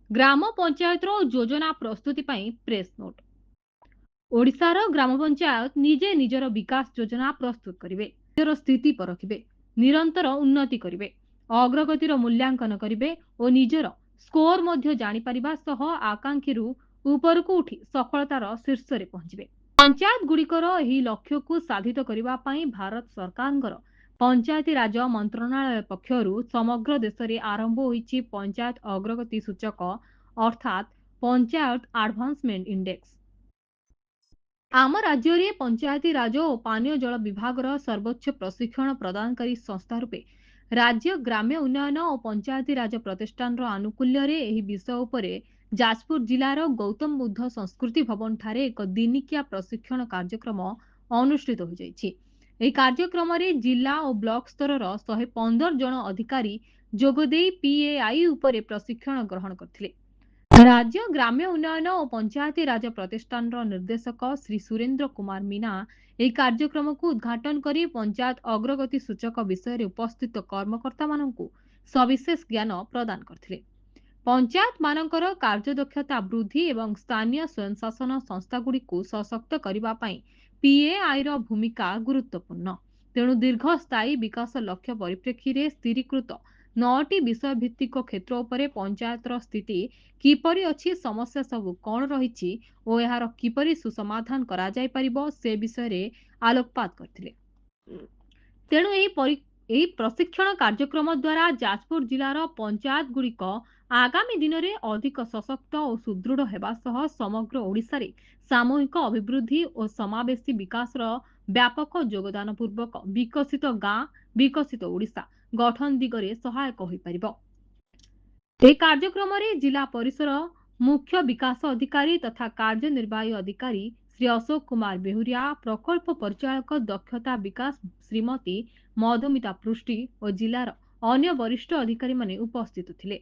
ग्राम पंचायत योजना प्रस्तुति press note. ओडिशार ग्राम पंचायत निजे निजर विकास योजना प्रस्तुत करेंगे, निजर स्थिति परखिबे, निरंतर उन्नति करेंगे, अग्रगतिर मूल्यांकन करेंगे और निजर स्कोर मध्य जानी परिबा सह आकांक्षी उपरकू उठी सफलतार शीर्ष रे पहुंचबे। पंचायत गुड़िकर एही लक्ष्य को साधित करबा पई भारत सरकारଙ୍କର पंचायती राज मंत्रणालय पक्षरु समग्र देश में आरंभ होईछि पंचायत अग्रगति सूचक अर्थात पंचायत एडवांसमेंट इंडेक्स। आम राज्य में पंचायती राज और पानीय जल विभाग सर्वोच्च प्रशिक्षण प्रदानकारी संस्था रूपे राज्य ग्राम्य उन्नयन और पंचायती राज प्रतिष्ठान आनुकूल्य एही विषय उपरे जाजपुर जिलार गौतम बुद्ध संस्कृति भवन ठारे एक दिनिकिया प्रशिक्षण कार्यक्रम अनुष्ठित हो जाइछि। एही कार्यक्रम में जिला और ब्लॉक स्तर 115 जन अधिकारी जोगदे पीएआई उपरे प्रशिक्षण ग्रहण करथिले। राज्य ग्राम्य उन्नयन और पंचायती राज प्रतिष्ठान निर्देशक श्री सुरेंद्र कुमार मीना यह कार्यक्रम को उद्घाटन कर पंचायत अग्रगति सूचक विषय उपस्थित कर्मकर्ता मानकु सविशेष ज्ञान प्रदान करथिले। पंचायत मानकर कार्यदक्षता वृद्धि एवं स्थानीय स्वयंशासन संस्थागुड़ी सशक्त करने पीएआई भूमिका गुरुत्वपूर्ण। तेणु दीर्घस्थायी विकास लक्ष्य परिप्रेक्षी रे स्थिरीकृत 9टी विषय भित्तिक क्षेत्र उपरे पंचायतर स्थिति किपरि अछि, समस्या सब कौन रही और यार किपरि सुसमाधान करा जाय परिबो से विषय रे आलोकपात करथिले। तेणु एही प्रशिक्षण कार्यक्रम द्वारा जाजपुर जिलार पंचायत गुड़िक आगामी दिन में अधिक सशक्त और सुदृढ़ हेबा सह समग्र ओडिशा रे सामूहिक अभिवृद्धि और समावेशी विकास व्यापक योगदान पूर्वक विकसित गाँ विकसित ओडिशा गठन दिगरे सहायक होई परिबो। ए कार्यक्रम में जिला परिसर मुख्य विकास अधिकारी तथा कार्यनिर्वाही अधिकारी श्री अशोक कुमार बेहुरिया, प्रकल्प परिचालक दक्षता विकास श्रीमती मधुमिता पृष्टि और जिलार अन्य वरिष्ठ अधिकारी माने उपस्थित थिले।